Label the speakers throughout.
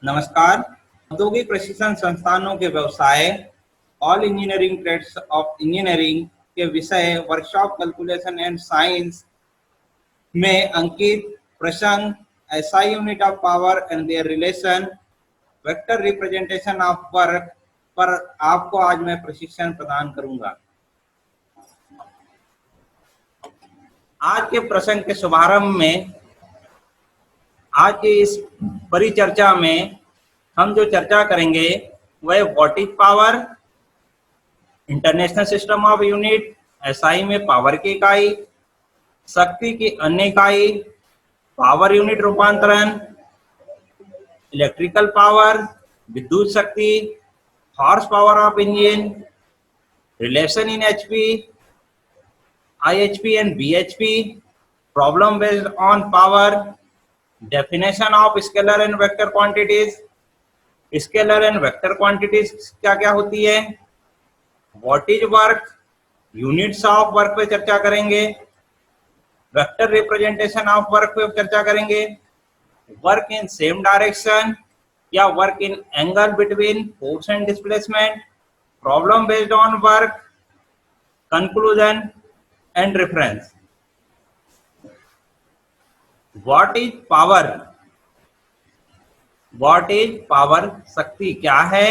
Speaker 1: नमस्कार। औद्योगिक प्रशिक्षण संस्थानों के व्यवसाय all engineering trades of engineering के विषय वर्कशॉप कैलकुलेशन एंड साइंस में अंकित प्रसंग SI unit of power and their relation vector representation of work पर आपको आज मैं प्रशिक्षण प्रदान करूंगा। आज के प्रसंग के शुभारंभ में आज की इस परिचर्चा में हम जो चर्चा करेंगे वह what is power, international system of unit, SI में पावर की इकाई, शक्ति की अन्य इकाई, पावर यूनिट रूपांतरण, इलेक्ट्रिकल पावर, विद्युत शक्ति, horse power of engine, relation in HP, IHP and BHP, problem based on power, definition of scalar and vector quantities, scalar and vector quantities क्या क्या होती है, what is work, units of work पे चर्चा करेंगे, vector representation of work पे चर्चा करेंगे, work in same direction या work in angle between force and displacement, problem based on work, conclusion and reference. What is power? What is power? शक्ति क्या है?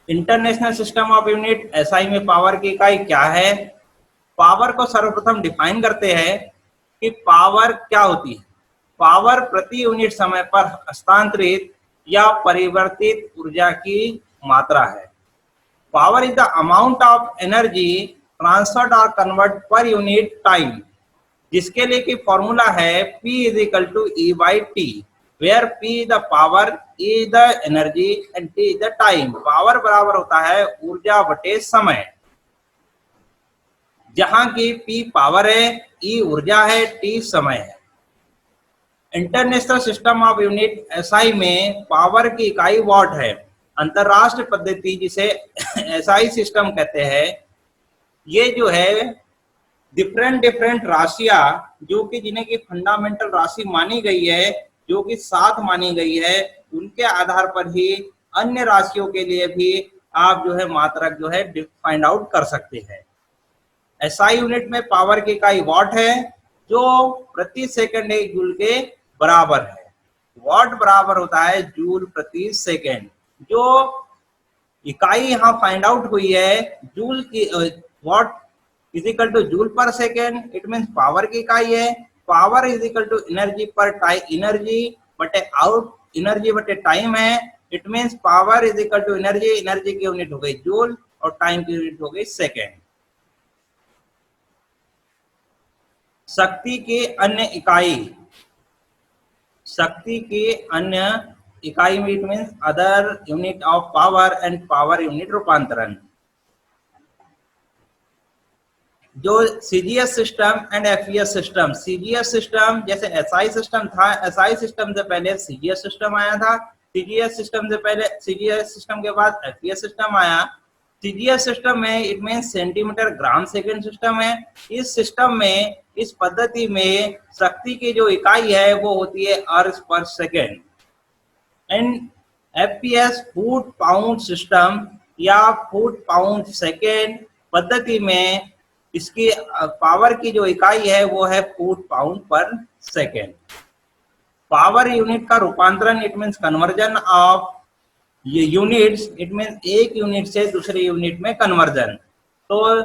Speaker 1: International system of unit SI में power की इकाई क्या है? पावर को सर्वप्रथम डिफाइन करते हैं कि पावर क्या होती है। पावर प्रति यूनिट समय पर हस्तांतरित या परिवर्तित ऊर्जा की मात्रा है। Power is the amount of energy transferred और कन्वर्ट पर यूनिट टाइम, जिसके लिए की फॉर्मूला है P is equal to E by T, where P the power, E the energy and T the time. Power बराबर होता है ऊर्जा बटे समय, जहां की P पावर है, E ऊर्जा है, T समय है। International system of unit SI में पावर की इकाई वॉट है। अंतरराष्ट्रीय पद्धति जिसे एसआई सिस्टम कहते हैं, ये जो है डिफरेंट राशियां जो कि जिन्हें की फंडामेंटल राशि मानी गई है, जो कि 7 मानी गई है, उनके आधार पर ही अन्य राशियों के लिए भी आप जो है मात्रक जो है फाइंड आउट कर सकते हैं। एसआई यूनिट में पावर की इकाई वॉट है, जो प्रति सेकंड 1 जूल के बराबर है। वॉट बराबर होता है जूल प्रति सेकंड। जो इकाई यहाँ फाइंड आउट हुई है जूल की, watt is equal to joule per second, it means power की इकाई है। Power is equal to energy per time, energy बटे आउट, एनर्जी बटे टाइम है। It means power is equal to energy, energy की यूनिट हो गई जूल और टाइम की यूनिट हो गई सेकेंड। शक्ति की अन्य इकाई, शक्ति की अन्य इकाई में it means other unit of power and power unit रूपांतरण। जो CGS system and FES system, CGS system जैसे एसआई सिस्टम था, एसआई सिस्टम से पहले सीजीएस सिस्टम आया था, सीजीएस सिस्टम से पहले, सीजीएस सिस्टम के बाद एफईएस सिस्टम आया। सीजीएस सिस्टम में it mean centimetre gram second system है। इस सिस्टम में, इस पद्धति में शक्ति की जो इकाई है वो होती है अर्स पर second. And FPS foot pound system या फुट पाउंड सेकेंड पद्धति में इसकी पावर की जो इकाई है वो है फुट पाउंड पर सेकेंड। पावर यूनिट का रूपांतरण it means conversion of units, it means एक यूनिट से दूसरे यूनिट में कन्वर्जन। तो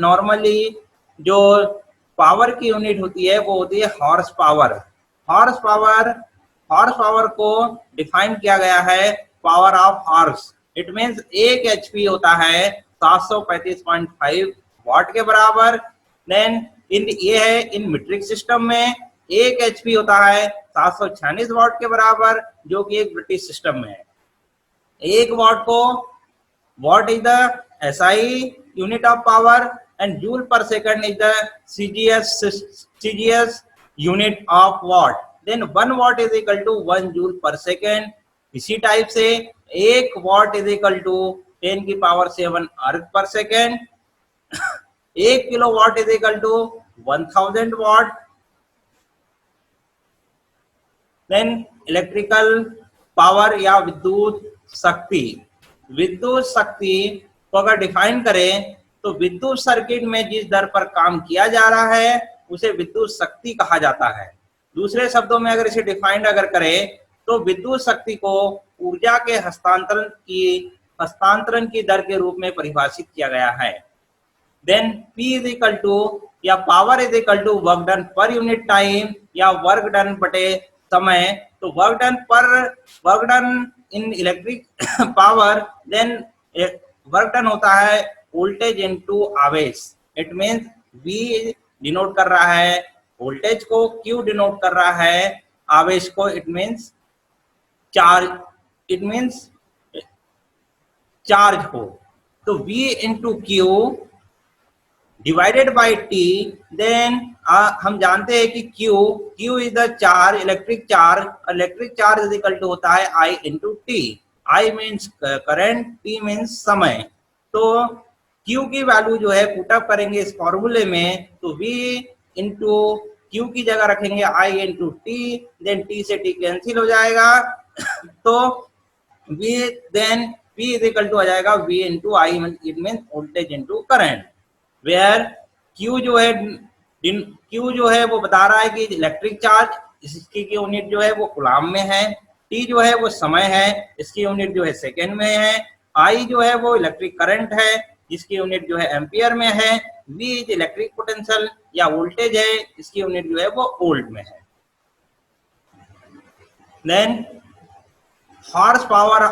Speaker 1: नॉर्मली जो पावर की यूनिट होती है वो होती है हॉर्स पावर। हॉर्स पावर को डिफाइन किया गया है power of horse, it means 1 HP होता है 735.5 वाट के बराबर। देन ये है इन मीट्रिक सिस्टम में 1 HP होता है 746 वाट के बराबर, जो कि एक ब्रिटिश सिस्टम में है। 1 वाट को, watt is the SI unit of power and joule per second is the CGS unit of watt. Then 1 watt is equal to 1 joule per second. इसी टाइप से 1 वाट इज इक्वल टू 10 की power 7 अर्थ per second. 1 kilowatt is equal to 1000 watt. Then electrical power या विद्युत शक्ति। विद्युत शक्ति को अगर डिफाइन करें तो विद्युत सर्किट में जिस दर पर काम किया जा रहा है उसे विद्युत शक्ति कहा जाता है। दूसरे शब्दों में अगर इसे डिफाइंड अगर करें तो विद्युत शक्ति को ऊर्जा के हस्तांतरण की दर के रूप में परिभाषित किया गया है। Then P is equal to या power is equal to work done per unit time या वर्क डन बटे समय। तो work done in electric power, then work done होता है वोल्टेज इनटू आवेश। इट मींस V डिनोट कर रहा है वोल्टेज को, Q डिनोट कर रहा है आवेश को, इट मींस चार्ज को। तो V into Q divided by T, then हम जानते हैं कि Q is the charge, electric charge is equal to होता है I into T। I means current, T means समय। तो Q की वैल्यू जो है पुटअप करेंगे इस फॉर्मूले में, तो V इंटू Q की जगह रखेंगे I into T, then T से T कैंसिल हो जाएगा। तो then P is equal to आ जाएगा V into I, it mean voltage into current. Where Q जो है वो बता रहा है कि इलेक्ट्रिक चार्ज, इसकी यूनिट जो है वो कूलम में है। T जो है वो समय है, इसकी यूनिट जो है सेकेंड में है। I जो है वो इलेक्ट्रिक करंट है, जिसकी यूनिट जो है एम्पियर में है। V इज इलेक्ट्रिक पोटेंशियल या वोल्टेज है, इसकी यूनिट जो है वो वोल्ट में है। Then horsepower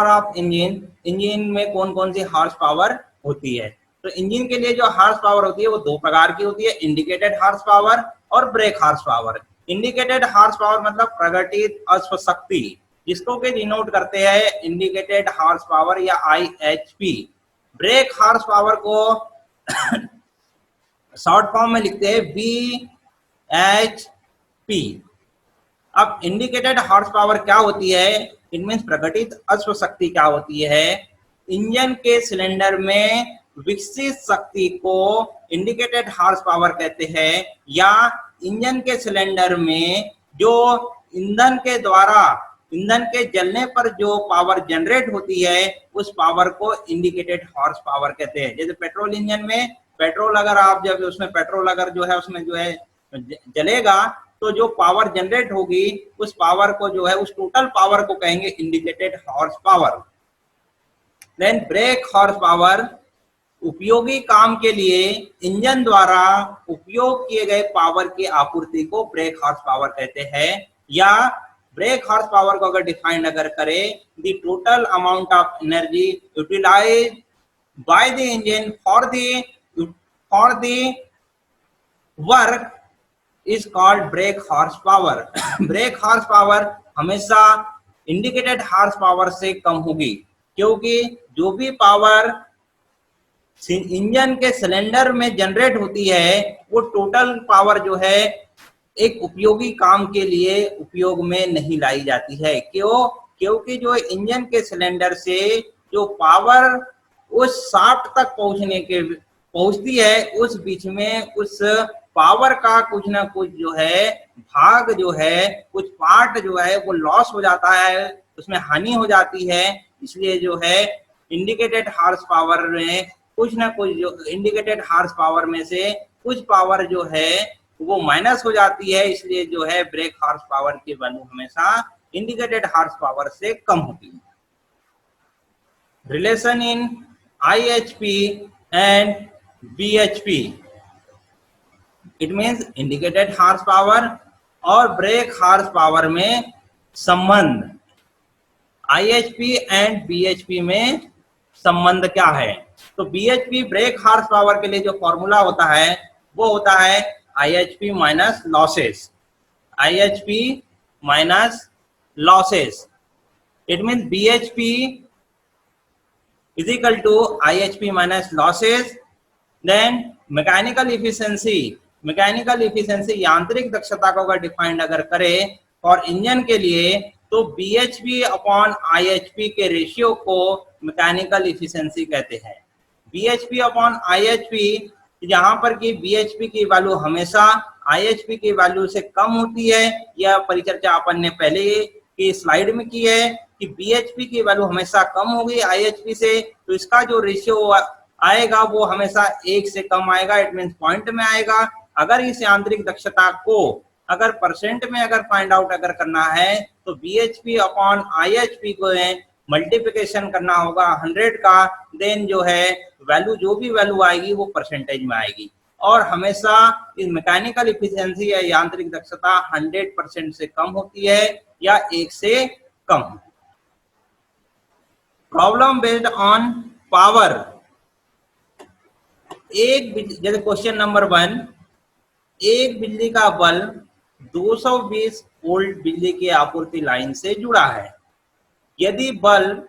Speaker 1: of engine में कौन कौन सी हॉर्स पावर होती है? तो इंजन के लिए जो हॉर्स पावर होती है वो दो प्रकार की होती है, इंडिकेटेड हॉर्स पावर और break horse power. Indicated horse power मतलब प्रगटित अश्व शक्ति, जिसको के डिनोट करते हैं इंडिकेटेड हॉर्स पावर या IHP। ब्रेक हॉर्स पावर को शॉर्ट फॉर्म में लिखते हैं BHP। अब इंडिकेटेड हॉर्स पावर क्या होती है? इट मींस प्रगटित अश्व शक्ति क्या होती है? इंजन के सिलेंडर में विकसित शक्ति को इंडिकेटेड हॉर्स पावर कहते हैं, या इंजन के सिलेंडर में जो ईंधन के जलने पर जो पावर जनरेट होती है उस पावर को इंडिकेटेड हॉर्स पावर कहते हैं। जैसे पेट्रोल इंजन में पेट्रोल अगर आप जब उसमें पेट्रोल अगर जो है उसमें जो है जलेगा तो जो पावर जनरेट होगी उस पावर को जो है उस टोटल पावर को कहेंगे indicated horsepower. Then brake horsepower उपयोगी काम के लिए इंजन द्वारा उपयोग किए गए पावर की आपूर्ति को ब्रेक हॉर्स पावर कहते हैं। या ब्रेक हॉर्स पावर को अगर डिफाइन अगर करें, the total amount of energy utilised by the engine for the work is called brake horsepower. Brake horsepower हमेशा इंडिकेटेड हॉर्स पावर से कम होगी, क्योंकि जो भी पावर इंजन के सिलेंडर में जनरेट होती है वो टोटल पावर जो है एक उपयोगी काम के लिए उपयोग में नहीं लाई जाती है। क्यों? क्योंकि जो इंजन के सिलेंडर से जो पावर उस शाफ्ट तक पहुंचती है, उस बीच में उस पावर का कुछ ना कुछ जो है भाग जो है, कुछ पार्ट जो है वो लॉस हो जाता है, उसमें हानि हो जाती है। इसलिए जो है इंडिकेटेड हॉर्स पावर में कुछ ना कुछ जो इंडिकेटेड हॉर्स पावर में से कुछ पावर जो है वो माइनस हो जाती है। इसलिए जो है ब्रेक हॉर्स पावर की वैल्यू हमेशा इंडिकेटेड हॉर्स पावर से कम होती है। Relation in IHP and BHP, it means indicated horse power और ब्रेक हॉर्स पावर में संबंध। IHP एंड BHP में संबंध क्या है? तो BHP ब्रेक हॉर्स पावर के लिए जो फॉर्मूला होता है वो होता है IHP minus losses. IHP minus losses, it means BHP is equal to IHP minus losses. Then mechanical efficiency यांत्रिक दक्षता को अगर डिफाइंड अगर करें और इंजन के लिए, तो BHP अपॉन IHP के रेशियो को मैकेनिकल इफिशिएंसी कहते हैं। BHP अपॉन IHP, यहाँ पर की BHP की वैल्यू हमेशा IHP की वैल्यू से कम होती है। यह परिचर्चा अपन ने पहले की स्लाइड में की है कि BHP की वैल्यू हमेशा कम होगी IHP से, तो इसका जो रेशियो आएगा वो हमेशा 1 से कम आएगा, इट मीन्स पॉइंट में आएगा। अगर इस यांत्रिक दक्षता को अगर परसेंट में अगर फाइंड आउट अगर करना है तो BHP अपॉन IHP को मल्टीप्लिकेशन करना होगा 100 का, देन जो है वैल्यू जो भी वैल्यू आएगी वो परसेंटेज में आएगी। और हमेशा इस मैकेनिकल इफिशिएंसी या यांत्रिक दक्षता 100% से कम होती है या 1 से कम। Problem based on power. जैसे क्वेश्चन नंबर 1, एक बिजली का बल्ब 220 वोल्ट बिजली की आपूर्ति लाइन से जुड़ा है। यदि बल्ब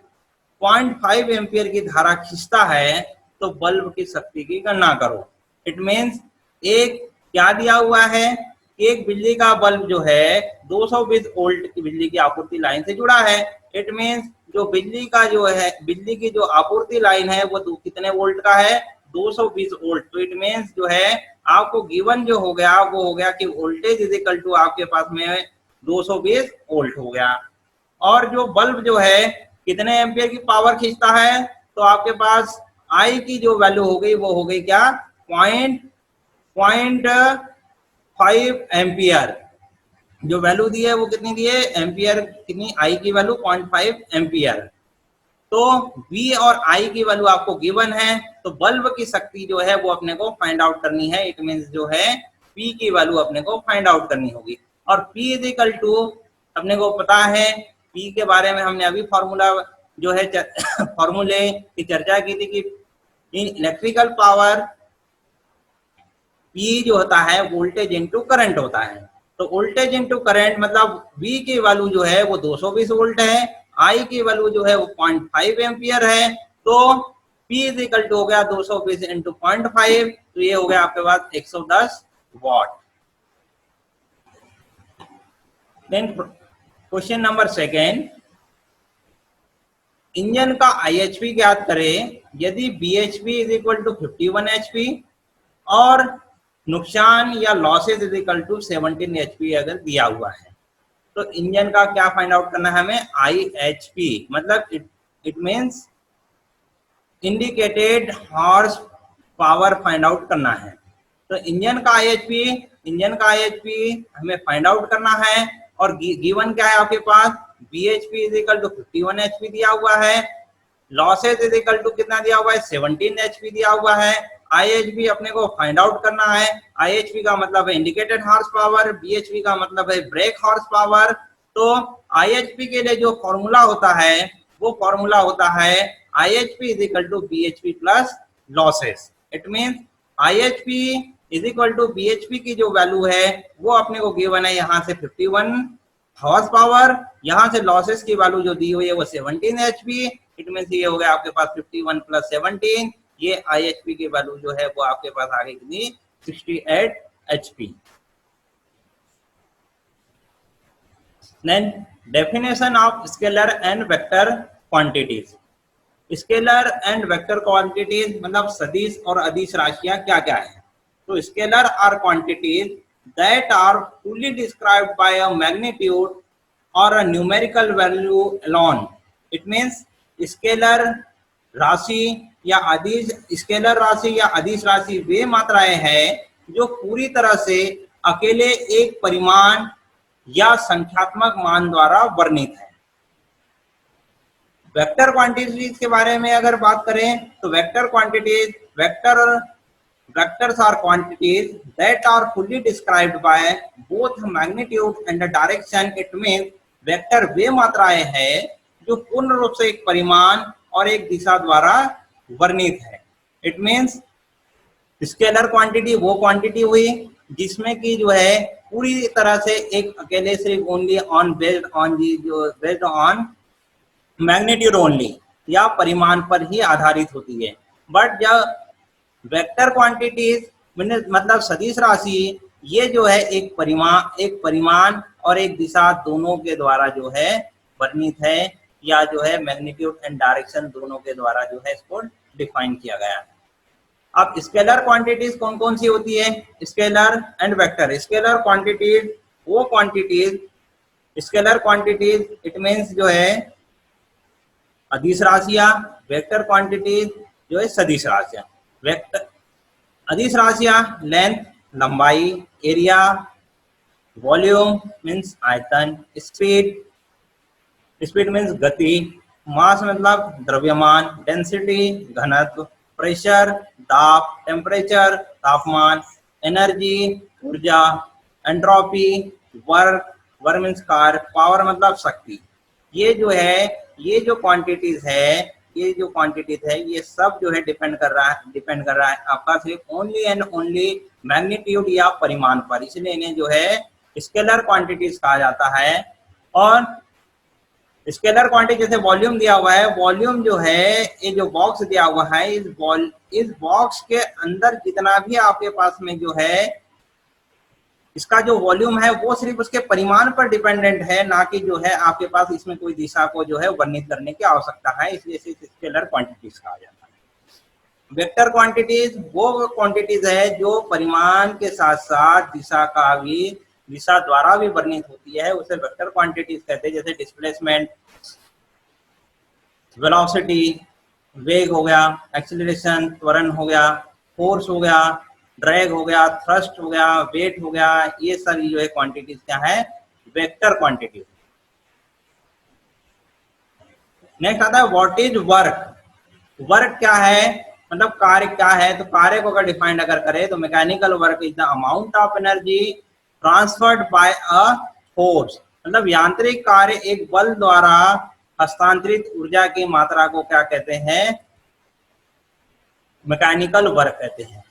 Speaker 1: 0.5 एम्पियर की धारा खींचता है तो बल्ब की शक्ति की गणना करो। इट मीन्स एक क्या दिया हुआ है, एक बिजली का बल्ब जो है 220 वोल्ट की बिजली की आपूर्ति लाइन से जुड़ा है। इट मीन्स जो बिजली का जो है, बिजली की जो आपूर्ति लाइन है वो कितने वोल्ट का है, 220 वोल्ट। तो इट मीन्स जो है आपको गिवन जो हो गया वो हो गया कि वोल्टेज इज इक्वल टू आपके पास में 220 वोल्ट हो गया। और जो बल्ब जो है कितने एम्पियर की पावर खींचता है, तो आपके पास आई की जो वैल्यू हो गई वो हो गई क्या, 0.5 एम्पियर। जो वैल्यू दी है वो कितनी दी है, एम्पियर कितनी, आई की वैल्यू 0.5 एम्पियर। तो V और I की वैल्यू आपको गिवन है, तो बल्ब की शक्ति जो है वो अपने को फाइंड आउट करनी है। इट मींस जो है P की वैल्यू अपने को फाइंड आउट करनी होगी। और P इज इक्वल टू अपने को पता है, P के बारे में हमने अभी फॉर्मूला जो है फॉर्मूले की चर्चा की थी कि इन इलेक्ट्रिकल पावर P जो होता है वोल्टेज इनटू करंट होता है। तो वोल्टेज इनटू करंट मतलब V की वैल्यू जो है वो 220 वोल्ट है, I की वैल्यू जो है वो 0.5 एम्पियर है। तो P इज इक्वल टू हो गया 220 इंटू 0.5, तो ये हो गया आपके पास 110 watt. Then question number 2, engine का IHP ज्ञात करें यदि BHP is equal to 51 HP और नुकसान या losses is equal to 17 HP अगर दिया हुआ है। तो इंजन का क्या फाइंड आउट करना है हमें, IHP मतलब it means indicated horse power find out करना है। तो इंजन का IHP हमें फाइंड आउट करना है। और गिवन क्या है आपके पास, BHP is equal to 51 HP दिया हुआ है, लॉसेज इज इक्वल टू कितना दिया हुआ है, 17 HP दिया हुआ है। IHP अपने को फाइंड आउट करना है। IHP का मतलब है इंडिकेटेड हॉर्स पावर, BHP का मतलब है ब्रेक हॉर्स पावर। तो IHP के लिए जो फॉर्मूला होता है वो फॉर्मूला होता है IHP is equal to BHP plus losses. It means IHP is equal to BHP की जो वैल्यू है वो अपने को गिवन है यहाँ से 51 हॉर्स पावर, यहाँ से लॉसेस की वैल्यू जो दी हुई है वो 17 HP। इट मींस ये हो गया आपके पास 51 प्लस 17, ये IHP की वैल्यू जो है वो आपके पास आ गई कितनी, 68 HP। Then definition of scalar and vector quantities. Scalar and vector quantities मतलब सदिश और अदिश राशियां क्या क्या है। तो scalar are quantities that are fully described by a magnitude और a numerical value alone. It means scalar राशि या अदिश, स्केलर राशि या अदिश राशि वे मात्राएं हैं जो पूरी तरह से अकेले एक परिमाण या संख्यात्मक मान द्वारा वर्णित है। वेक्टर क्वांटिटीज के बारे में अगर बात करें तो vector quantities, vectors are quantities that are fully described by both magnitude and direction. It means vector वे मात्राएं हैं जो पूर्ण रूप से एक परिमाण और एक दिशा द्वारा वर्णित है। इट मींस स्केलर क्वांटिटी वो क्वांटिटी हुई जिसमें कि जो है पूरी तरह से एक अकेले सिर्फ only on based on magnitude only या परिमाण पर ही आधारित होती है। बट जब वेक्टर क्वांटिटीज मतलब सदिश राशि ये जो है एक परिमाण और एक दिशा दोनों के द्वारा जो है वर्णित है, या जो है मैग्नीट्यूड एंड डायरेक्शन दोनों के द्वारा जो है इसको डिफाइन किया गया है। अब स्केलर क्वांटिटीज कौन कौन सी होती है? Scalar and vector. Scalar quantities वो quantities, scalar quantities it means जो है अदिश राशियां, वेक्टर क्वांटिटीज जो है सदिश राशियां। वेक्टर अदिश राशियां लेंथ लंबाई, एरिया, वॉल्यूम मीन्स आयतन, स्पीड स्पीड मीन्स गति, मास मतलब द्रव्यमान, डेंसिटी घनत्व, प्रेशर दाब, टेम्परेचर तापमान, एनर्जी ऊर्जा, एंट्रोपी वर्क, वर्क मीन्स कार्य, पावर मतलब शक्ति। ये जो है ये जो क्वांटिटीज है ये सब जो है डिपेंड कर रहा है आपका सिर्फ ओनली एंड ओनली मैग्नीट्यूड या परिमाण पर, इसलिए इन्हें जो है स्केलर क्वांटिटीज कहा जाता है। और स्केलर क्वांटिटी जैसे वॉल्यूम दिया हुआ है, वॉल्यूम जो है ये जो बॉक्स दिया हुआ है इस बॉक्स के अंदर जितना भी आपके पास में जो है इसका जो वॉल्यूम है वो सिर्फ उसके परिमाण पर डिपेंडेंट है, ना कि जो है आपके पास इसमें कोई दिशा को जो है वर्णित करने की आवश्यकता है, इसलिए इसे स्केलर क्वांटिटीज कहा जाता है। वेक्टर क्वांटिटीज वो क्वांटिटीज है जो परिमाण के साथ साथ दिशा द्वारा भी वर्णित होती है, उसे वेक्टर क्वांटिटीज कहते हैं। जैसे डिस्प्लेसमेंट, वेलोसिटी वेग हो गया, एक्सीलरेशन त्वरण हो गया, फोर्स हो गया, ड्रैग हो गया, थ्रस्ट हो गया, वेट हो गया, ये सारी जो है क्वांटिटीज क्या है? Vector quantities. नेक्स्ट आता है व्हाट इज वर्क। वर्क क्या है मतलब कार्य क्या है? तो कार्य को अगर डिफाइंड अगर करें तो mechanical work is the amount of energy transferred by a force, मतलब यांत्रिक कार्य एक बल द्वारा हस्तांतरित ऊर्जा की मात्रा को क्या कहते हैं? मैकेनिकल वर्क कहते हैं।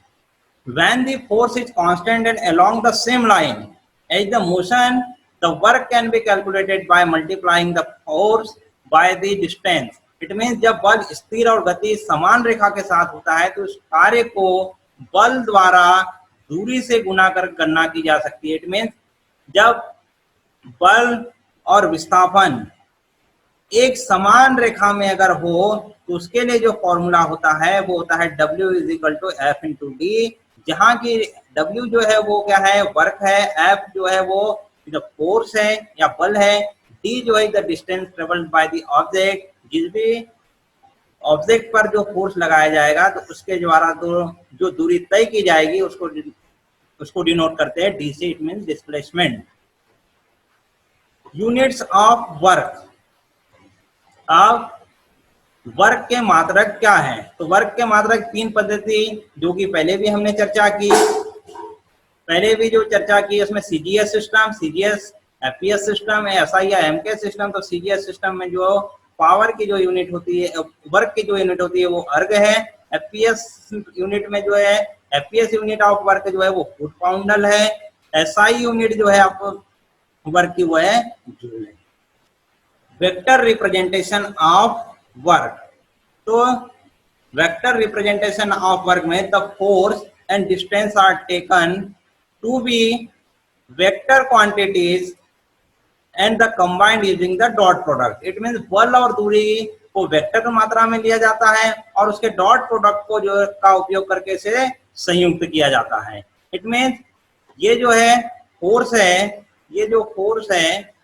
Speaker 1: When the force is constant and along the same line as the motion, the work can be calculated by multiplying the force by the distance. It means जब बल स्थिर और गति समान रेखा के साथ होता है तो उस कार्य को बल द्वारा दूरी से गुणा कर गणना की जा सकती है। इट मीन्स जब बल और विस्थापन एक समान रेखा में अगर हो तो उसके लिए जो फॉर्मूला होता है वो होता है W is equal to F into D, जहां की W जो है वो क्या है? वर्क है, F जो है वो फोर्स है या बल है, D जो है the distance travelled by the object, जिस भी ऑब्जेक्ट पर जो फोर्स लगाया जाएगा तो उसके द्वारा तो जो दूरी तय की जाएगी उसको डिनोट करते हैं D से। It means displacement. Units of work. अब वर्क के मात्रक क्या है? तो वर्क के मात्रक तीन पद्धति जो कि पहले भी हमने चर्चा की, उसमें CGS system, CGS FPS system है, एसआई या एमके सिस्टम। तो सीजीएस सिस्टम में जो पावर की जो यूनिट होती है, वर्क की जो यूनिट होती है वो अर्ग है। एफपीएस यूनिट में जो है एफपीएस यूनिट ऑफ वर्क जो है वो फुट पाउंडल है। एसआई यूनिट जो है आपको वर्क की वो है जूल है। Vector representation of work. तो वेक्टर रिप्रेजेंटेशन ऑफ वर्क में the force and distance are taken to be vector quantities and the combined using the dot product. It means बल और दूरी को वेक्टर मात्रा में लिया जाता है और उसके डॉट प्रोडक्ट को जो का उपयोग करके इसे संयुक्त किया जाता है। इट मींस ये जो है फोर्स है, ये जो फोर्स है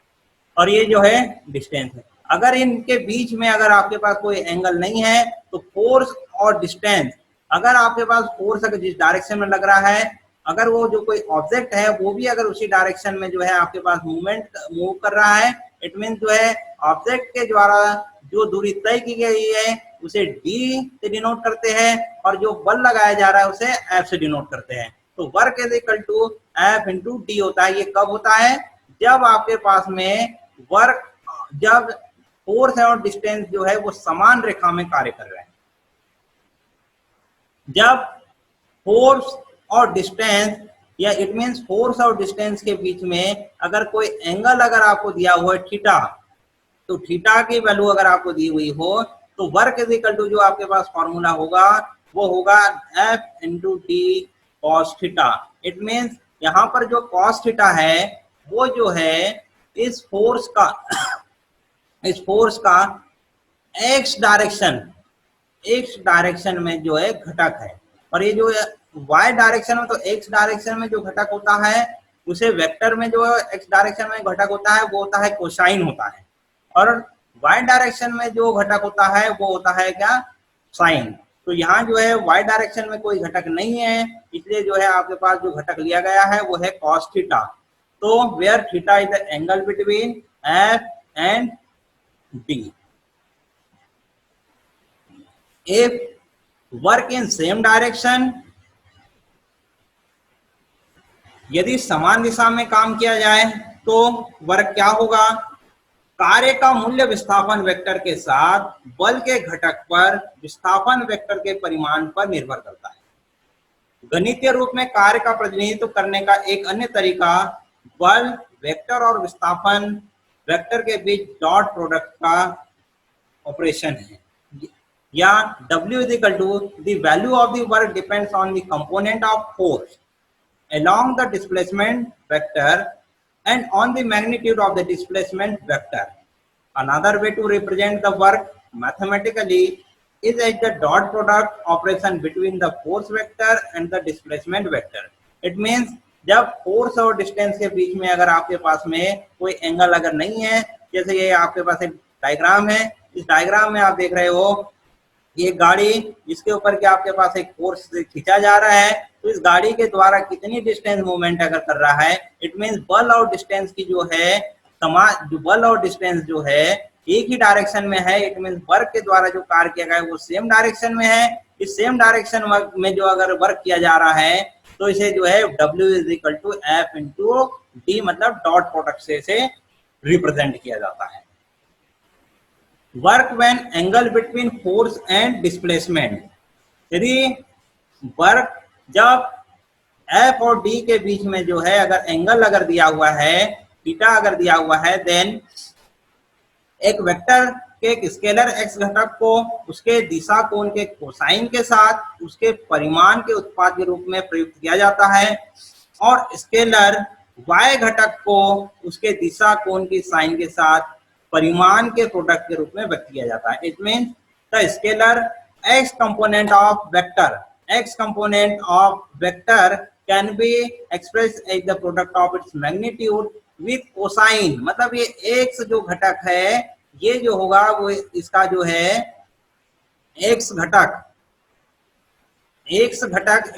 Speaker 1: और ये जो है डिस्टेंस है, अगर इनके बीच में अगर आपके पास कोई एंगल नहीं है तो फोर्स और डिस्टेंस, अगर आपके पास फोर्स अगर जिस डायरेक्शन में लग रहा है, अगर वो जो कोई ऑब्जेक्ट है वो भी अगर उसी डायरेक्शन में जो है आपके पास मूव कर रहा है, इट मीन जो है ऑब्जेक्ट के द्वारा जो दूरी तय की गई है उसे डी से डिनोट करते हैं और जो बल लगाया जा रहा है उसे एफ से डिनोट करते हैं। तो work is equal to F into D होता है। ये कब होता है? जब आपके पास में वर्क, जब फोर्स है और डिस्टेंस जो है वो समान रेखा में कार्य कर रहे हैं। जब फोर्स और डिस्टेंस या इट मींस फोर्स और डिस्टेंस के बीच में अगर कोई एंगल अगर आपको दिया हुआ है थीटा, तो थीटा की वैल्यू अगर आपको दी हुई हो तो वर्क इज इक्वल टू जो आपके पास फॉर्मूला होगा वो होगा F into D cos theta. It means यहाँ पर जो कॉस थीटा है वो जो है इस फोर्स का एक्स डायरेक्शन में जो है घटक है। और ये जो y डायरेक्शन में, तो x डायरेक्शन में जो घटक होता है उसे वेक्टर में जो x डायरेक्शन में घटक होता है वो होता है कोसाइन होता है, और y डायरेक्शन में जो घटक होता है वो होता है क्या, साइन। तो यहाँ जो है y डायरेक्शन में कोई घटक नहीं है, इसलिए जो है आपके पास जो घटक लिया गया है वो है cos थीटा। तो where theta is the angle between f and d। if work in same direction, यदि समान दिशा में काम किया जाए तो वर्क क्या होगा, कार्य का मूल्य विस्थापन वेक्टर के साथ बल के घटक पर विस्थापन वेक्टर के परिमाण पर निर्भर करता है। गणितीय रूप में कार्य का प्रतिनिधित्व करने का एक अन्य तरीका बल वेक्टर और विस्थापन वेक्टर के बीच डॉट प्रोडक्ट का ऑपरेशन है, या W is equal to the value of the work depends on the component of force along the displacement vector and on the magnitude of the displacement vector. Another way to represent the work mathematically is as the dot product operation between the force vector and the displacement vector. It means जब force और distance के बीच में अगर आपके पास में कोई angle अगर नहीं है, जैसे ये आपके पास एक डायग्राम है, इस डायग्राम में आप देख रहे हो ये गाड़ी जिसके ऊपर के आपके पास एक फोर्स खींचा जा रहा है, तो इस गाड़ी के द्वारा कितनी डिस्टेंस मूवमेंट अगर कर रहा है, इट मींस बल और डिस्टेंस की जो है समान, जो बल और डिस्टेंस जो है एक ही डायरेक्शन में है, इट मींस वर्क के द्वारा जो कार्य किया गया है वो सेम डायरेक्शन में है। इस सेम डायरेक्शन में जो अगर वर्क किया जा रहा है तो इसे जो है W is equal to F into D, मतलब डॉट प्रोडक्ट से इसे रिप्रेजेंट किया जाता है। Work when angle between force and displacement, यदि वर्क जब F और D के बीच में जो है अगर एंगल अगर दिया हुआ है, थीटा अगर दिया हुआ है, देन एक वेक्टर के एक स्केलर x घटक को उसके दिशा कोण के कोसाइन के साथ उसके परिमाण के उत्पाद के रूप में प्रयुक्त किया जाता है, और स्केलर y घटक को उसके दिशा कोण की साइन के साथ परिमाण के प्रोडक्ट के रूप में व्यक्त किया जाता है। It means the scalar x component of vector, x component of vector can be express as the product of its magnitude with cosine, मतलब ये x जो घटक है ये जो होगा वो इसका जो है x घटक,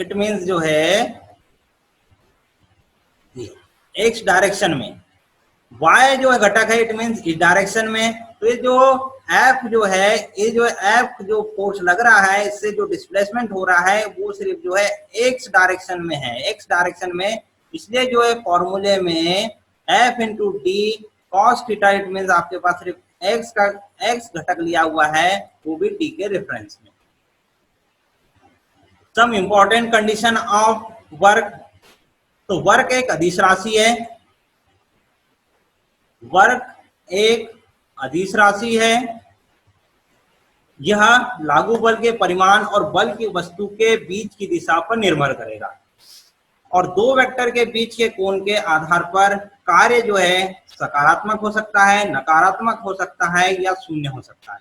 Speaker 1: इट मींस जो है x डायरेक्शन में, y जो घटक है इट मींस इस डायरेक्शन में। तो ये जो F जो है, ये जो F जो फोर्स लग रहा है, इससे जो डिस्प्लेसमेंट हो रहा है वो सिर्फ जो है x डायरेक्शन में है, x डायरेक्शन में। इसलिए जो है फॉर्मूले में F into D cos theta, it means आपके पास सिर्फ x घटक लिया हुआ है, वो भी t के रेफरेंस में। Some important condition of work, तो वर्क एक अदिश राशि है, वर्क एक अदिश राशि है, यह लागू बल के परिमाण और बल की वस्तु के बीच की दिशा पर निर्भर करेगा, और दो वेक्टर के बीच के कोण के आधार पर कार्य जो है सकारात्मक हो सकता है, नकारात्मक हो सकता है या शून्य हो सकता है।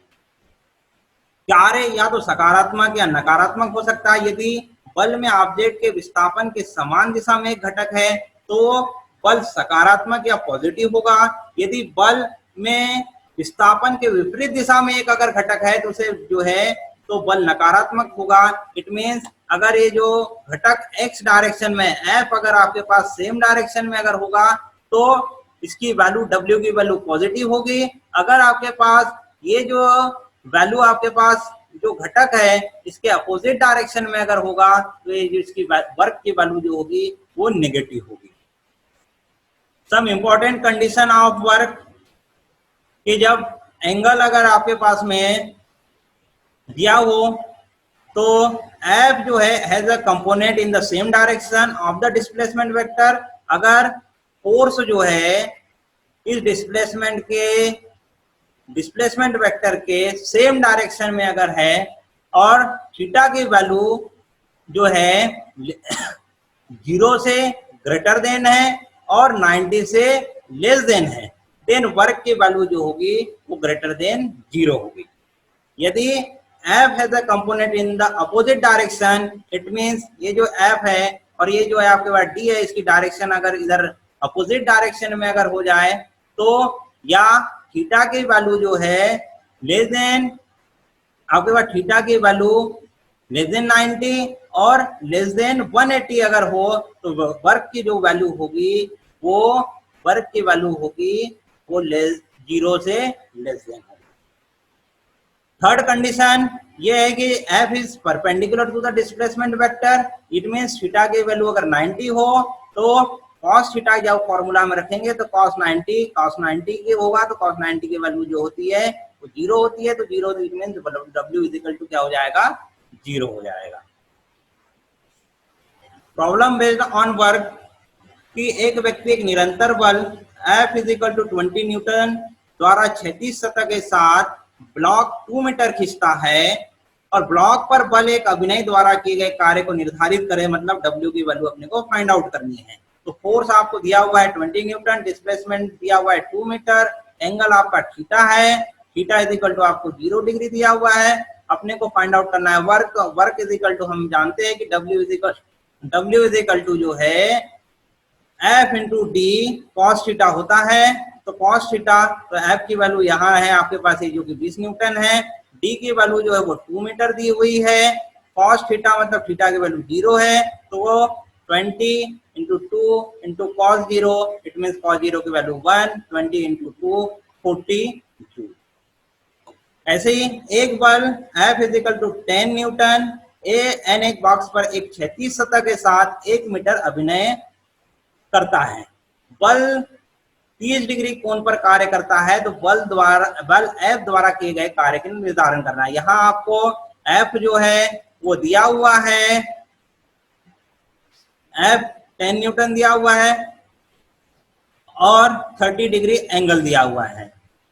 Speaker 1: कार्य या तो सकारात्मक या नकारात्मक हो सकता है। यदि बल में ऑब्जेक्ट के विस्थापन के समान दिशा में एक घटक है तो बल सकारात्मक या पॉजिटिव होगा। यदि बल में विस्थापन के विपरीत दिशा में एक अगर घटक है तो उसे जो है तो बल नकारात्मक होगा। इट मींस अगर ये जो घटक x डायरेक्शन में, F अगर आपके पास सेम डायरेक्शन में अगर होगा तो इसकी वैल्यू W की वैल्यू पॉजिटिव होगी। अगर आपके पास ये जो वैल्यू आपके पास जो घटक है इसके अपोजिट डायरेक्शन में अगर होगा तो ये जो इसकी वर्क की वैल्यू जो होगी वो नेगेटिव होगी। Some important condition of work, कि जब एंगल अगर आपके पास में दिया हो तो F जो है has a component in the same direction of the displacement vector. अगर फोर्स जो है इस डिस्प्लेसमेंट वेक्टर के सेम डायरेक्शन में अगर है और थीटा की वैल्यू जो है 0 से ग्रेटर देन है और 90 से लेस देन है, देन वर्क की वैल्यू जो होगी वो ग्रेटर देन 0 होगी। यदि F has a component in the opposite direction, it means ये जो F है और ये जो है आपके पास D है, इसकी डायरेक्शन अगर इधर अपोजिट डायरेक्शन में अगर हो जाए तो या थीटा की वैल्यू जो है लेस देन आपके पास थीटा की वैल्यू लेस देन 90 और लेस देन 180 अगर हो तो वर्क की जो वैल्यू होगी वो वर्क की वैल्यू होगी वो लेस 0 से लेस देन होगी। थर्ड कंडीशन ये है कि F is perpendicular to the displacement vector, it means theta की वैल्यू अगर 90 हो तो cos थीटा जब फॉर्मूला में रखेंगे तो cos 90 की होगा तो cos 90 की वैल्यू जो होती है वो 0 होती है, तो 0 it means W is equal to क्या हो जाएगा 0 हो जाएगा। प्रॉब्लम बेस्ड ऑन वर्क कि एक व्यक्ति एक निरंतर बल F is equal to 20 newton द्वारा क्षैतिज सतह के साथ ब्लॉक 2 मीटर खींचता है और ब्लॉक पर बल एक अभिनय द्वारा किए गए कार्य को निर्धारित करे, मतलब W की वैल्यू अपने को फाइंड आउट करनी है। तो फोर्स आपको दिया हुआ है 20 न्यूटन, डिस्प्लेसमेंट दिया हुआ है 2 मीटर, एंगल आपका थीटा है, थीटा इज इक्वल टू आपको 0 डिग्री दिया हुआ है, अपने को फाइंड आउट करना है work. Work is equal to हम जानते हैं कि W इज इक्वल टू जो है F into D cos theta होता है, तो कॉस थीटा तो F की वैल्यू यहाँ है आपके पास जो कि 20 न्यूटन है, D की वैल्यू जो है वो 2 मीटर दी हुई है, कॉस थीटा मतलब थीटा की वैल्यू 0 है तो वो 20 into 2 into cos 0 it means cos 0 की वैल्यू 1, 20 इंटू 2 42। ऐसे ही एक बल F is equal to 10 newton an एक बॉक्स पर एक क्षैतिज सतह के साथ 1 मीटर अभिनय करता है। बल 30 डिग्री कोण पर कार्य करता है, तो बल F द्वारा किए गए कार्य का निर्धारण करना है। यहाँ आपको F जो है वो दिया हुआ है, F 10 न्यूटन दिया हुआ है और 30 डिग्री एंगल दिया हुआ है।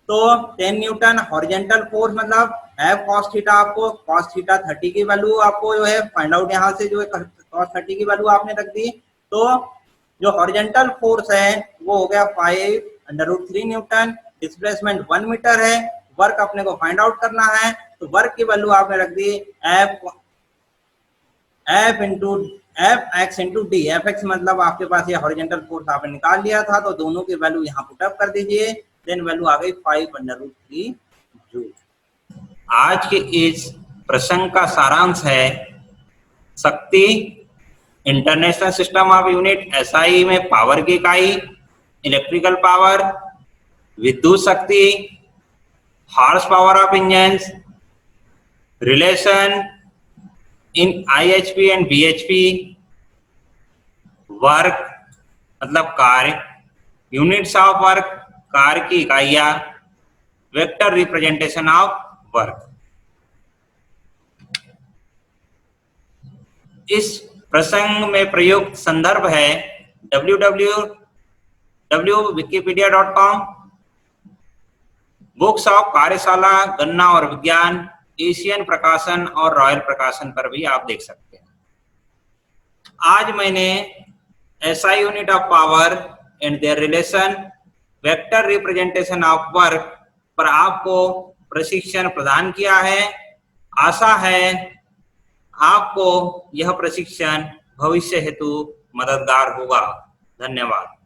Speaker 1: तो 10 न्यूटन हॉरिजॉन्टल फोर्स मतलब F cos थीटा, आपको cos थीटा 30 की वैल्यू आपको जो है फाइंड आउट यहाँ से जो है cos 30 की वैल्यू आपने रख दी, तो जो हॉरिजॉन्टल फोर्स है वो हो गया 5√3 न्यूटन, डिस्प्लेसमेंट 1 मीटर है, वर्क अपने को फाइंड आउट करना है, तो वर्क की वैल्यू आपने रख दी F x into D. Fx मतलब आपके पास ये हॉरिजॉन्टल फोर्स आपने निकाल लिया था, तो दोनों की वैल्यू यहाँ पुट अप कर दीजिए, देन वैल्यू आ गई 5√3 जूल। आज के इस प्रसंग का सारांश है शक्ति international system of unit SI में पावर की इकाई, इलेक्ट्रिकल पावर, विद्युत शक्ति, horse power of engines, relation in IHP and BHP, work मतलब कार्य, यूनिट्स ऑफ वर्क कार्य की इकाइयां, वेक्टर रिप्रेजेंटेशन ऑफ वर्क। इस प्रसंग में प्रयुक्त संदर्भ है www.wikipedia.com, बुक्स ऑफ कार्यशाला गणना और विज्ञान, एशियन प्रकाशन और रॉयल प्रकाशन पर भी आप देख सकते हैं। आज मैंने SI unit of power and their relation, vector representation of work पर आपको प्रशिक्षण प्रदान किया है। आशा है आपको यह प्रशिक्षण भविष्य हेतु मददगार होगा। धन्यवाद।